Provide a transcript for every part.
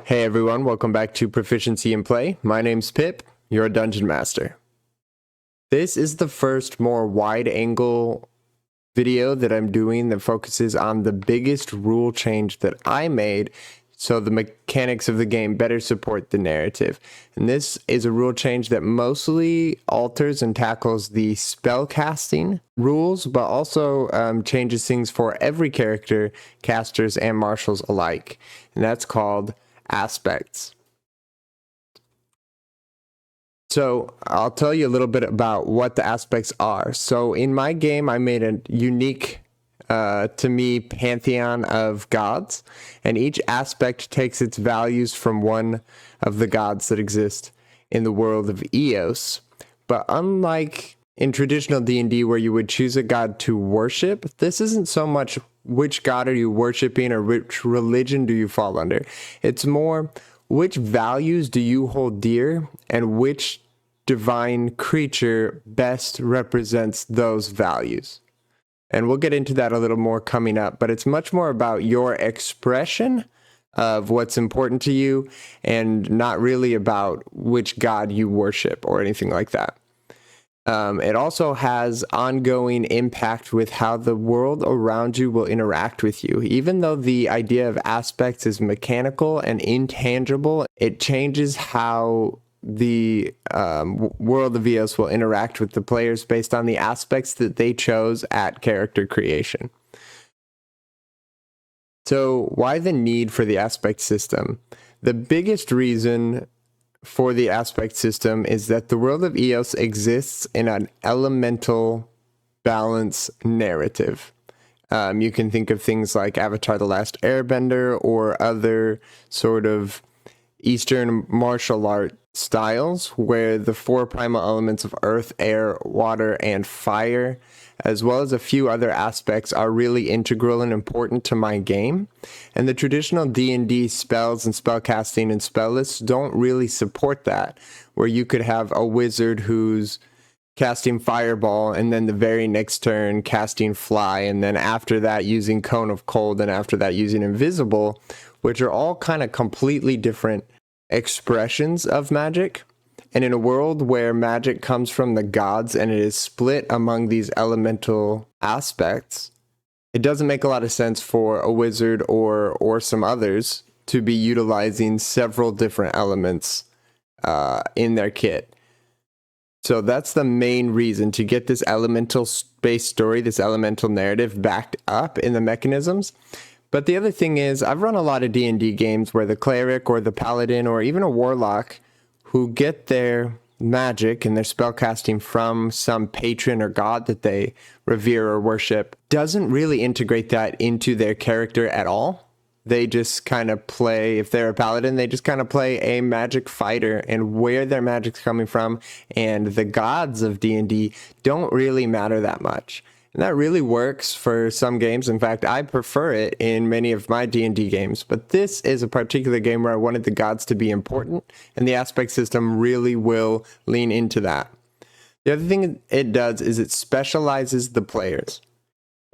Hey everyone, welcome back to Proficiency in Play. My name's Pip, you're a Dungeon Master. This is the first more wide-angle video that I'm doing that focuses on the biggest rule change that I made so the mechanics of the game better support the narrative. And this is a rule change that mostly alters and tackles the spellcasting rules, but also changes things for every character, casters and marshals alike. And that's called aspects. So I'll tell you a little bit about what the aspects are. So in my game, I made a unique, to me, pantheon of gods, and each aspect takes its values from one of the gods that exist in the world of Eos. But unlike in traditional D&D where you would choose a god to worship, this isn't so much which god are you worshiping or which religion do you fall under. It's more which values do you hold dear and which divine creature best represents those values. And we'll get into that a little more coming up, but it's much more about your expression of what's important to you and not really about which god you worship or anything like that. It also has ongoing impact with how the world around you will interact with you. Even though the idea of aspects is mechanical and intangible, it changes how the world of Eos will interact with the players based on the aspects that they chose at character creation. So why the need for the aspect system? The biggest reason for the aspect system is that the world of Eos exists in an elemental balance narrative. You can think of things like Avatar: The Last Airbender or other sort of Eastern martial art styles where the four primal elements of earth, air, water, and fire, as well as a few other aspects, are really integral and important to my game. And the traditional D&D spells and spellcasting and spell lists don't really support that, where you could have a wizard who's casting fireball and then the very next turn casting fly, and then after that using cone of cold, and after that using invisible, which are all kind of completely different expressions of magic. And in a world where magic comes from the gods and it is split among these elemental aspects, it doesn't make a lot of sense for a wizard or some others to be utilizing several different elements in their kit. So that's the main reason, to get this elemental based story, this elemental narrative backed up in the mechanisms. But the other thing is, I've run a lot of D&D games where the cleric or the paladin or even a warlock who get their magic and their spellcasting from some patron or god that they revere or worship doesn't really integrate that into their character at all. They just kind of play, if they're a paladin, they just kind of play a magic fighter, and where their magic's coming from and the gods of D&D don't really matter that much. And that really works for some games. In fact, I prefer it in many of my D&D games. But this is a particular game where I wanted the gods to be important, and the aspect system really will lean into that. The other thing it does is it specializes the players.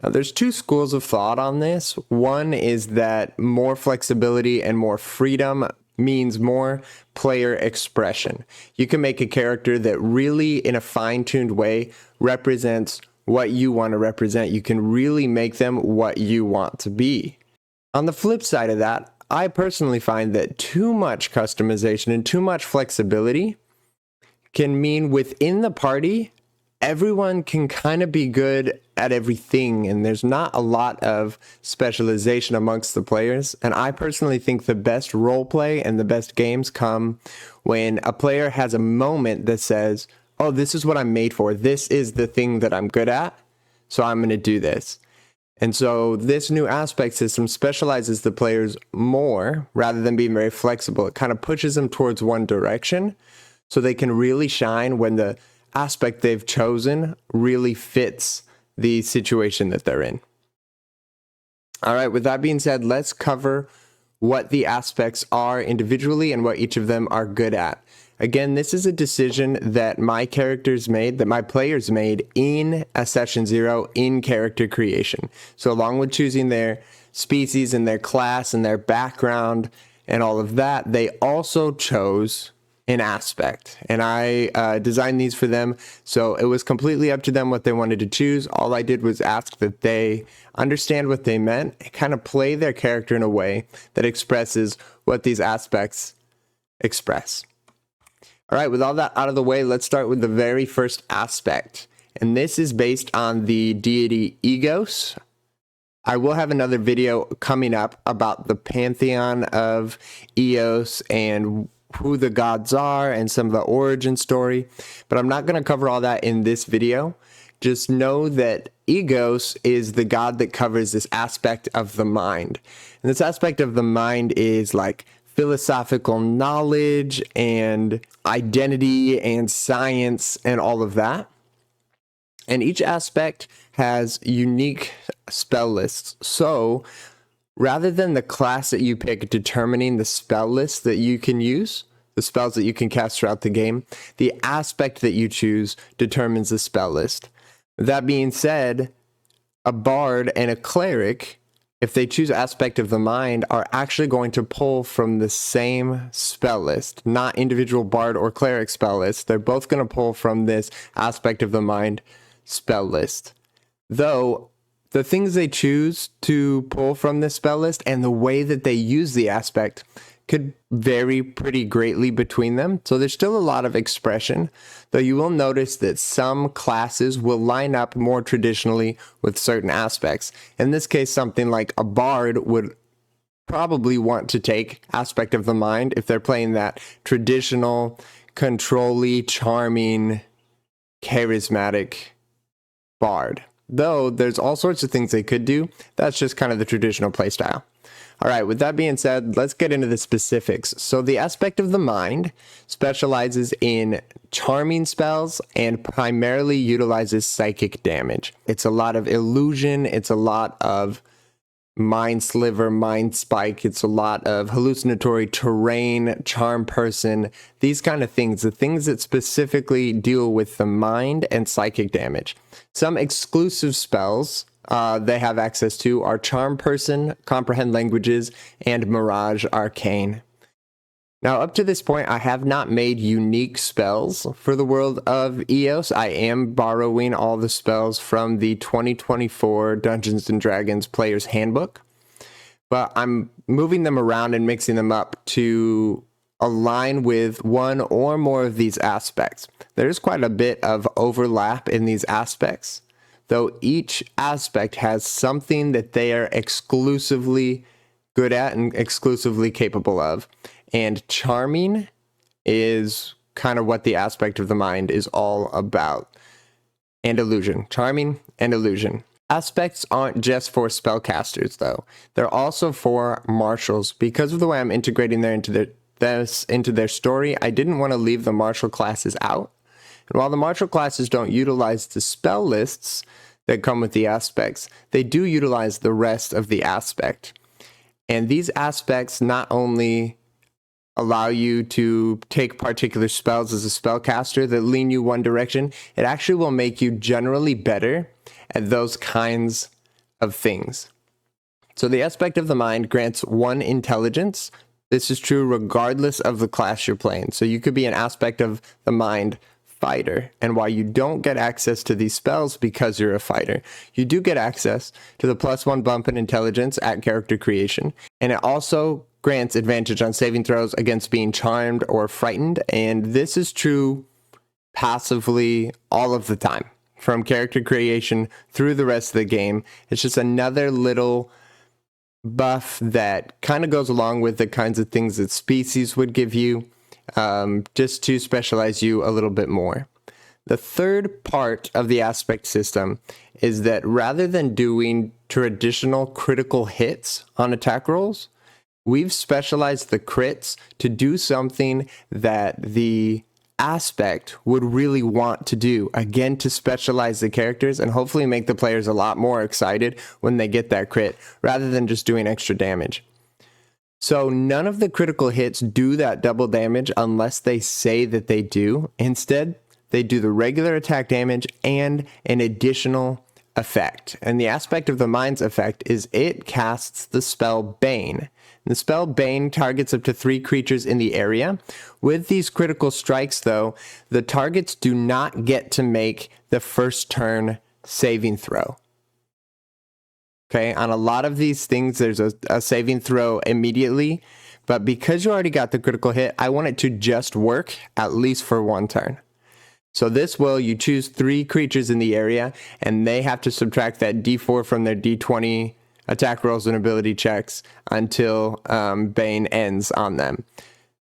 Now, there's two schools of thought on this. One is that more flexibility and more freedom means more player expression. You can make a character that really, in a fine-tuned way, represents what you want to represent. You can really make them what you want to be. On the flip side of that, I personally find that too much customization and too much flexibility can mean within the party, everyone can kind of be good at everything, and there's not a lot of specialization amongst the players. And I personally think the best roleplay and the best games come when a player has a moment that says, oh, this is what I'm made for. This is the thing that I'm good at, so I'm going to do this. And so this new aspect system specializes the players more rather than being very flexible. It kind of pushes them towards one direction so they can really shine when the aspect they've chosen really fits the situation that they're in. All right, with that being said, let's cover what the aspects are individually and what each of them are good at. Again, this is a decision that my characters made, that my players made in a session 0 in character creation. So along with choosing their species and their class and their background and all of that, they also chose an aspect, and I designed these for them, so it was completely up to them what they wanted to choose. All I did was ask that they understand what they meant and kind of play their character in a way that expresses what these aspects express. All right, with all that out of the way, let's start with the very first aspect, and this is based on the deity Egos. I will have another video coming up about the pantheon of Eos and who the gods are and some of the origin story, but I'm not going to cover all that in this video. Just know that Egos is the god that covers this aspect of the mind. And this aspect of the mind is like philosophical knowledge and identity and science and all of that. And each aspect has unique spell lists. So rather than the class that you pick determining the spell list that you can use, the spells that you can cast throughout the game, the aspect that you choose determines the spell list. That being said, a bard and a cleric, if they choose aspect of the mind, are actually going to pull from the same spell list, not individual bard or cleric spell lists. They're both going to pull from this aspect of the mind spell list. Though the things they choose to pull from this spell list and the way that they use the aspect could vary pretty greatly between them. So there's still a lot of expression, though you will notice that some classes will line up more traditionally with certain aspects. In this case, something like a bard would probably want to take aspect of the mind if they're playing that traditional, control-y, charming, charismatic bard. Though there's all sorts of things they could do. That's just kind of the traditional playstyle. All right, with that being said, let's get into the specifics. So the aspect of the mind specializes in charming spells and primarily utilizes psychic damage. It's a lot of illusion. It's a lot of mind sliver, mind spike. It's a lot of hallucinatory terrain, charm person, these kind of things, the things that specifically deal with the mind and psychic damage. Some exclusive spells they have access to are Charm Person, Comprehend Languages, and Mirage Arcane. Now, up to this point, I have not made unique spells for the world of Eos. I am borrowing all the spells from the 2024 Dungeons & Dragons Player's Handbook, but I'm moving them around and mixing them up to align with one or more of these aspects. There's quite a bit of overlap in these aspects, though each aspect has something that they are exclusively good at and exclusively capable of. And charming is kind of what the aspect of the mind is all about. And illusion. Charming and illusion. Aspects aren't just for spellcasters, though. They're also for marshals. Because of the way I'm integrating them into their story, I didn't want to leave the martial classes out. And while the martial classes don't utilize the spell lists that come with the aspects, they do utilize the rest of the aspect. And these aspects not only allow you to take particular spells as a spellcaster that lean you one direction, it actually will make you generally better at those kinds of things. So the aspect of the mind grants 1 intelligence. This is true regardless of the class you're playing. So you could be an aspect of the mind fighter, and while you don't get access to these spells because you're a fighter, you do get access to the +1 bump in intelligence at character creation, and it also grants advantage on saving throws against being charmed or frightened, and this is true passively all of the time, from character creation through the rest of the game. It's just another little buff that kind of goes along with the kinds of things that species would give you, just to specialize you a little bit more. The third part of the aspect system is that rather than doing traditional critical hits on attack rolls, we've specialized the crits to do something that the aspect would really want to do, again, to specialize the characters and hopefully make the players a lot more excited when they get that crit, rather than just doing extra damage. So none of the critical hits do that double damage unless they say that they do. Instead, they do the regular attack damage and an additional effect. And the aspect of the mind's effect is it casts the spell Bane. The spell Bane targets up to 3 creatures in the area. With these critical strikes, though, the targets do not get to make the first turn saving throw. Okay, on a lot of these things, there's a saving throw immediately, but because you already got the critical hit, I want it to just work at least for 1 turn. So this will, you choose 3 creatures in the area, and they have to subtract that d4 from their d20 attack rolls and ability checks until Bane ends on them.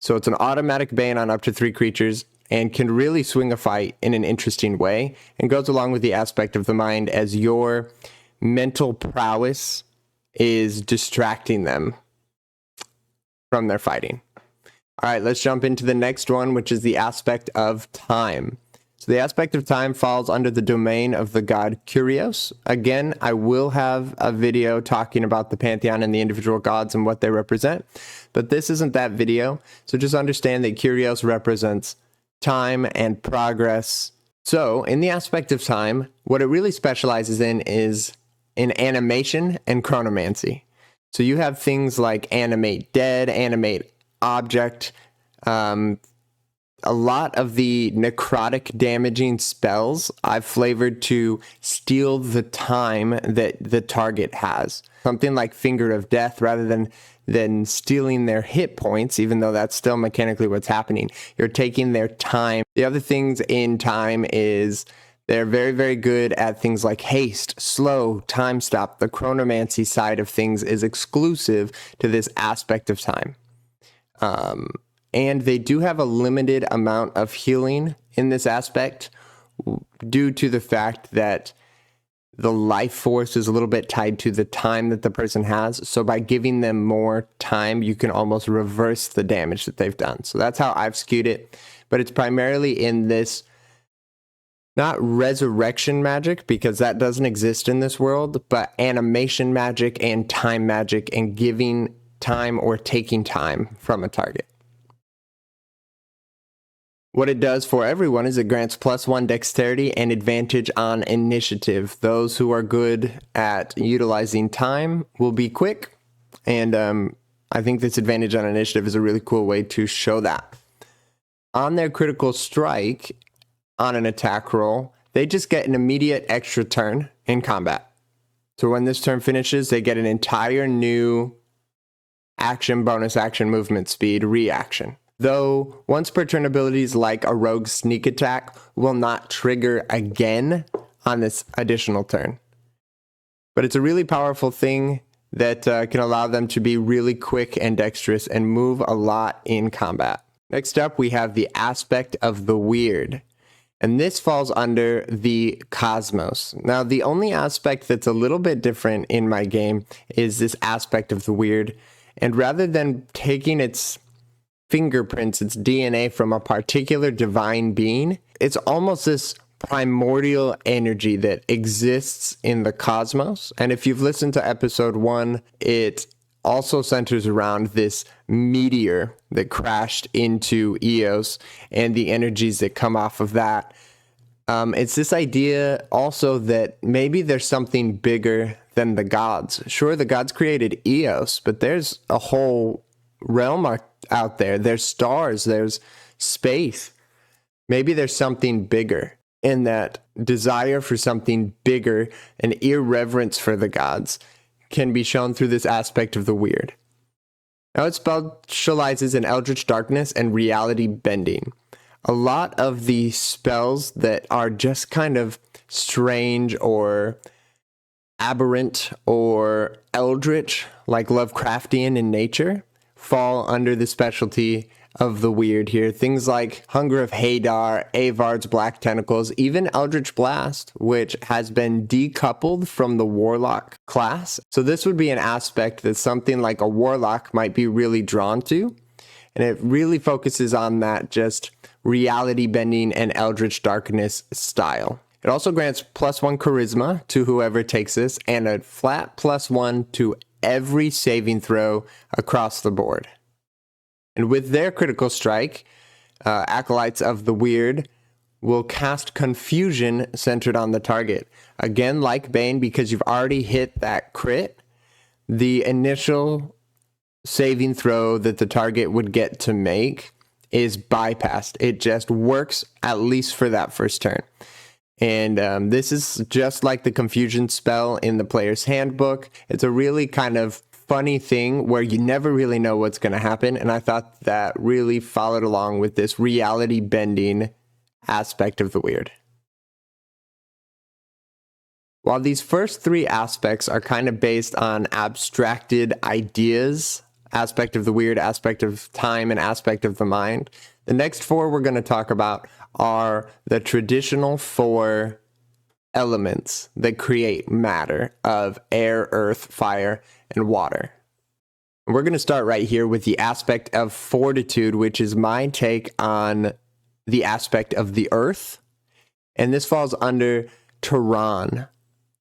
So it's an automatic Bane on up to 3 creatures and can really swing a fight in an interesting way, and goes along with the aspect of the mind as your mental prowess is distracting them from their fighting. All right, let's jump into the next one, which is the aspect of time. So the aspect of time falls under the domain of the god Kyrios. Again, I will have a video talking about the pantheon and the individual gods and what they represent, but this isn't that video. So just understand that Kyrios represents time and progress. So in the aspect of time, what it really specializes in is in animation and chronomancy. So you have things like animate dead, animate object. A lot of the necrotic damaging spells I've flavored to steal the time that the target has. Something like Finger of Death, rather than stealing their hit points, even though that's still mechanically what's happening. You're taking their time. The other things in time is they're very, very good at things like haste, slow, time stop. The chronomancy side of things is exclusive to this aspect of time. And they do have a limited amount of healing in this aspect due to the fact that the life force is a little bit tied to the time that the person has. So by giving them more time, you can almost reverse the damage that they've done. So that's how I've skewed it. But it's primarily in this, not resurrection magic, because that doesn't exist in this world, but animation magic and time magic and giving time or taking time from a target. What it does for everyone is it grants +1 dexterity and advantage on initiative. Those who are good at utilizing time will be quick, and I think this advantage on initiative is a really cool way to show that. On their critical strike, on an attack roll, they just get an immediate extra turn in combat. So when this turn finishes, they get an entire new action, bonus action, movement speed, reaction. Though once per turn abilities like a rogue sneak attack will not trigger again on this additional turn. But it's a really powerful thing that can allow them to be really quick and dexterous and move a lot in combat. Next up, we have the aspect of the weird. And this falls under the cosmos. Now, the only aspect that's a little bit different in my game is this aspect of the weird. And rather than taking its fingerprints, its DNA from a particular divine being, it's almost this primordial energy that exists in the cosmos. And if you've listened to episode 1, it also centers around this meteor that crashed into Eos and the energies that come off of that. It's this idea also that maybe there's something bigger than the gods. Sure, the gods created Eos, but there's a whole realm out there. There's stars, there's space. Maybe there's something bigger. And that desire for something bigger and irreverence for the gods can be shown through this aspect of the weird. Now it specializes in eldritch darkness and reality bending. A lot of the spells that are just kind of strange or aberrant or eldritch, like Lovecraftian in nature, fall under the specialty of the weird here. Things like Hunger of Hadar, Avard's Black Tentacles, even Eldritch Blast, which has been decoupled from the Warlock class. So this would be an aspect that something like a Warlock might be really drawn to. And it really focuses on that just reality bending and Eldritch Darkness style. It also grants +1 charisma to whoever takes this and a flat +1 to every saving throw across the board. And with their critical strike, Acolytes of the Weird will cast Confusion centered on the target. Again, like Bane, because you've already hit that crit, the initial saving throw that the target would get to make is bypassed. It just works, at least for that first turn. And this is just like the confusion spell in the player's handbook. It's a really kind of funny thing where you never really know what's going to happen. And I thought that really followed along with this reality bending aspect of the weird. While these first three aspects are kind of based on abstracted ideas, aspect of the weird, aspect of time, and aspect of the mind, the next four we're going to talk about are the traditional four elements that create matter of air, earth, fire, and water. And we're going to start right here with the aspect of fortitude, which is my take on the aspect of the earth. And this falls under Tehran.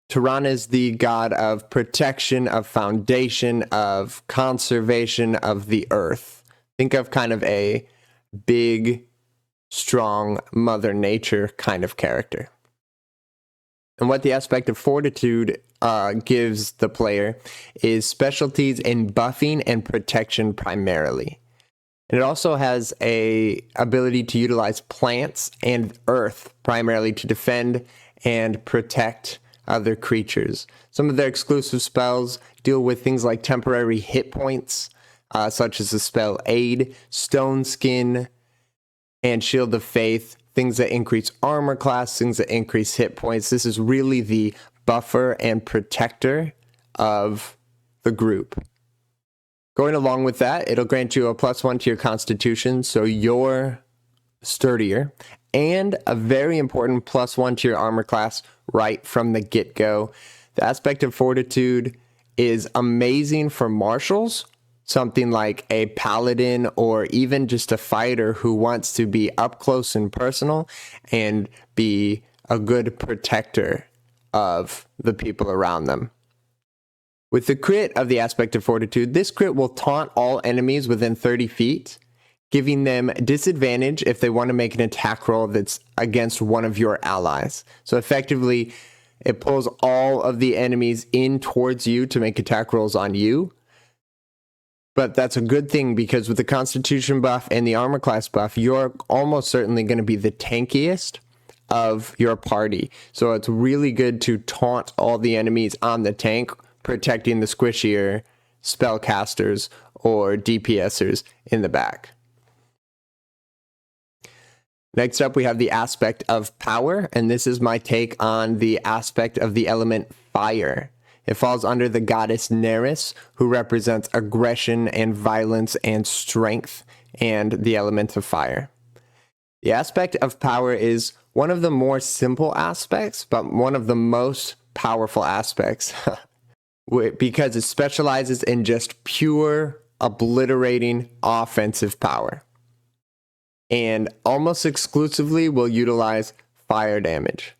Tehran is the god of protection, of foundation, of conservation of the earth. Think of kind of a big, strong Mother Nature kind of character. And what the aspect of fortitude gives the player is specialties in buffing and protection primarily. And it also has a ability to utilize plants and earth primarily to defend and protect other creatures. Some of their exclusive spells deal with things like temporary hit points, such as the spell Aid, Stone Skin, and Shield of Faith, things that increase armor class, things that increase hit points. This is really the buffer and protector of the group. Going along with that, it'll grant you a +1 to your constitution, so you're sturdier, and a very important +1 to your armor class right from the get-go. The aspect of fortitude is amazing for martials, something like a paladin or even just a fighter who wants to be up close and personal and be a good protector of the people around them. With the crit of the aspect of fortitude, this crit will taunt all enemies within 30 feet, giving them disadvantage if they want to make an attack roll that's against one of your allies. So effectively, it pulls all of the enemies in towards you to make attack rolls on you. But that's a good thing because with the Constitution buff and the armor class buff, you're almost certainly going to be the tankiest of your party. So it's really good to taunt all the enemies on the tank, protecting the squishier spellcasters or DPSers in the back. Next up, we have the aspect of power, and this is my take on the aspect of the element fire. It falls under the goddess Neris, who represents aggression and violence and strength, and the element of fire. The aspect of power is one of the more simple aspects, but one of the most powerful aspects, because it specializes in just pure, obliterating offensive power. And almost exclusively will utilize fire damage.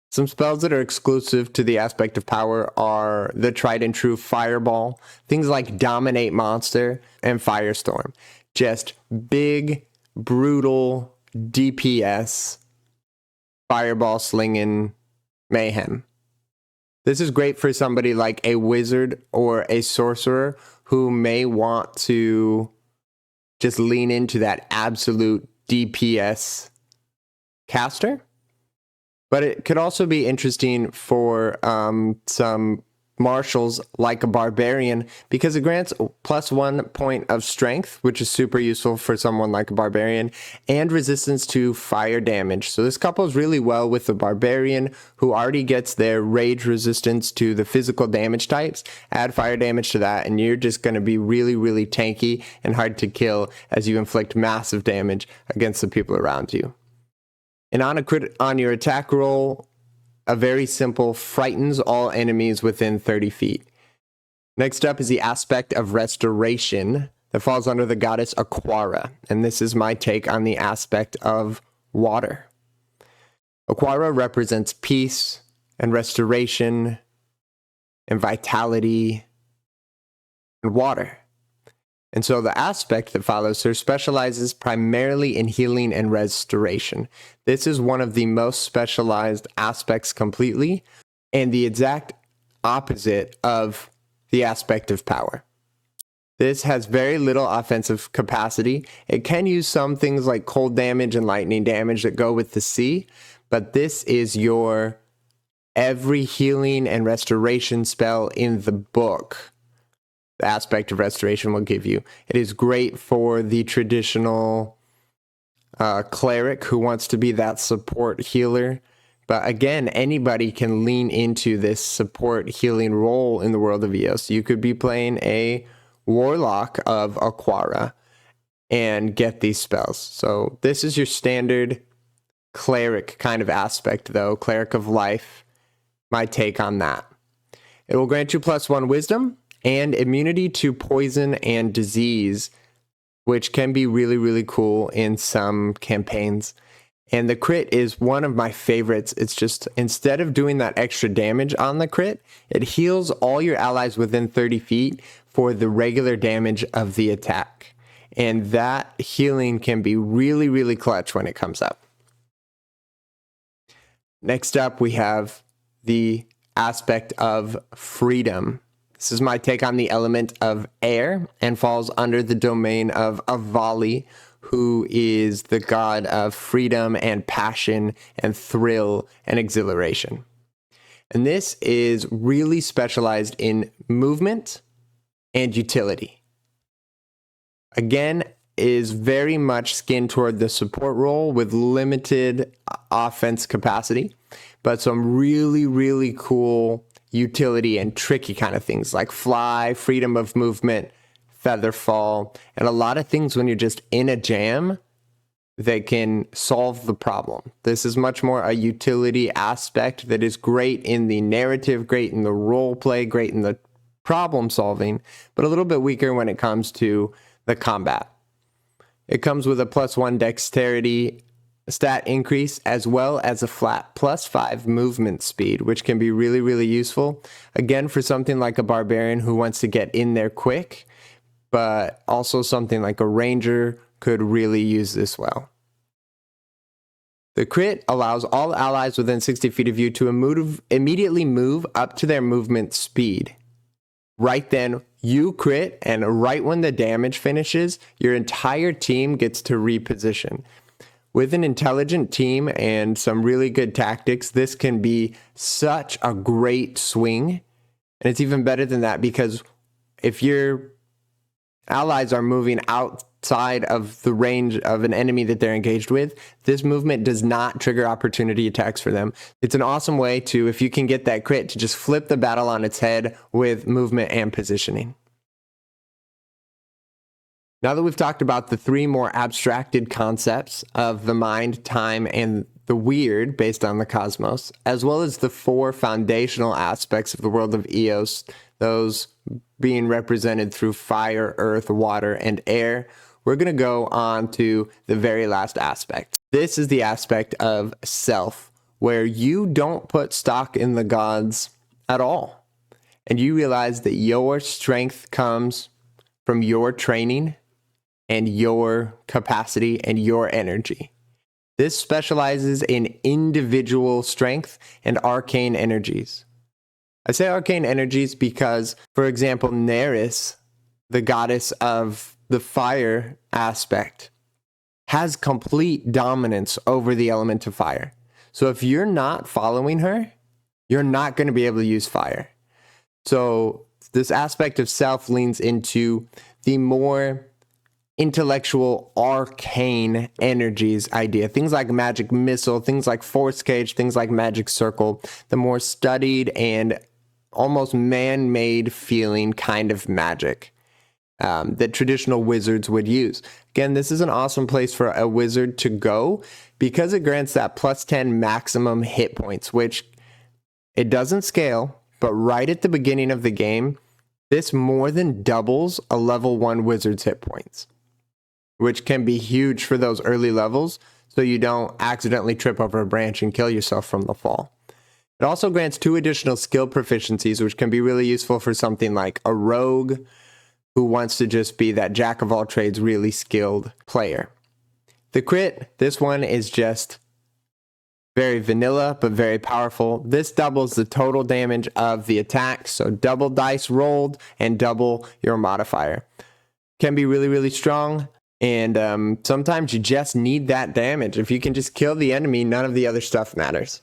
Some spells that are exclusive to the aspect of power are the tried and true Fireball, things like Dominate Monster and Firestorm. Just big, brutal DPS, fireball slinging mayhem. This is great for somebody like a wizard or a sorcerer who may want to just lean into that absolute DPS caster. But it could also be interesting for some martials like a barbarian because it grants +1 point of strength, which is super useful for someone like a barbarian, and resistance to fire damage. So this couples really well with the barbarian who already gets their rage resistance to the physical damage types. Add fire damage to that and you're just going to be really, really tanky and hard to kill as you inflict massive damage against the people around you. And on your attack roll, a very simple frightens all enemies within 30 feet. Next up is the aspect of restoration that falls under the goddess Aquara. And this is my take on the aspect of water. Aquara represents peace and restoration and vitality and water. And so the aspect that follows her specializes primarily in healing and restoration. This is one of the most specialized aspects completely, and the exact opposite of the aspect of power. This has very little offensive capacity. It can use some things like cold damage and lightning damage that go with the C, but this is your every healing and restoration spell in the book. The aspect of restoration will give you. It is great for the traditional cleric who wants to be that support healer. But again, anybody can lean into this support healing role in the world of EOS. You could be playing a warlock of Aquara and get these spells. So this is your standard cleric kind of aspect, though. Cleric of life, my take on that. It will grant you +1 wisdom and immunity to poison and disease, which can be really, really cool in some campaigns. And the crit is one of my favorites. It's just, instead of doing that extra damage on the crit, it heals all your allies within 30 feet for the regular damage of the attack. And that healing can be really, really clutch when it comes up. Next up, we have the aspect of freedom. This is my take on the element of air and falls under the domain of Avali, who is the god of freedom and passion and thrill and exhilaration. And this is really specialized in movement and utility. Again, is very much skinned toward the support role with limited offense capacity, but some really, really cool utility and tricky kind of things like fly, freedom of movement, feather fall, and a lot of things when you're just in a jam that can solve the problem. This is much more a utility aspect that is great in the narrative, great in the role play, great in the problem solving, but a little bit weaker when it comes to the combat. It comes with a +1 dexterity stat increase as well as a flat +5 movement speed, which can be really, really useful. Again, for something like a barbarian who wants to get in there quick, but also something like a ranger could really use this well. The crit allows all allies within 60 feet of you to immediately move up to their movement speed. Right then, you crit, and right when the damage finishes, your entire team gets to reposition. With an intelligent team and some really good tactics, this can be such a great swing. And it's even better than that because if your allies are moving outside of the range of an enemy that they're engaged with, this movement does not trigger opportunity attacks for them. It's an awesome way to, if you can get that crit, to just flip the battle on its head with movement and positioning. Now that we've talked about the 3 more abstracted concepts of the mind, time, and the weird based on the cosmos, as well as the 4 foundational aspects of the world of EOS, those being represented through fire, earth, water, and air, we're going to go on to the very last aspect. This is the aspect of self, where you don't put stock in the gods at all. And you realize that your strength comes from your training and your capacity and your energy. This specializes in individual strength and arcane energies. I say arcane energies because, for example, Neris, the goddess of the fire aspect, has complete dominance over the element of fire. So if you're not following her, you're not going to be able to use fire. So this aspect of self leans into the more intellectual arcane energies idea. Things like magic missile, things like force cage, things like magic circle, the more studied and almost man-made feeling kind of magic that traditional wizards would use. Again, this is an awesome place for a wizard to go because it grants that +10 maximum hit points, which it doesn't scale, but right at the beginning of the game, this more than doubles a level 1 wizard's hit points, which can be huge for those early levels so you don't accidentally trip over a branch and kill yourself from the fall. It also grants 2 additional skill proficiencies, which can be really useful for something like a rogue who wants to just be that jack of all trades, really skilled player. The crit, this one is just Very vanilla, but very powerful. This doubles the total damage of the attack, so double dice rolled and double your modifier. Can be really, really strong, and sometimes you just need that damage. If you can just kill the enemy, none of the other stuff matters.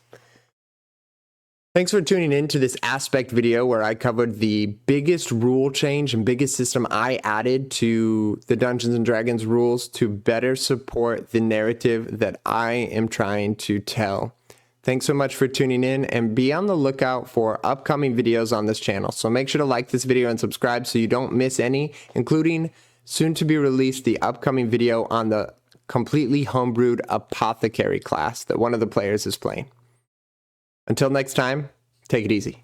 Thanks for tuning in to this aspect video where I covered the biggest rule change and biggest system I added to the Dungeons & Dragons rules to better support the narrative that I am trying to tell. Thanks so much for tuning in, and be on the lookout for upcoming videos on this channel. So make sure to like this video and subscribe so you don't miss any, including soon to be released the upcoming video on the completely homebrewed apothecary class that one of the players is playing. Until next time, take it easy.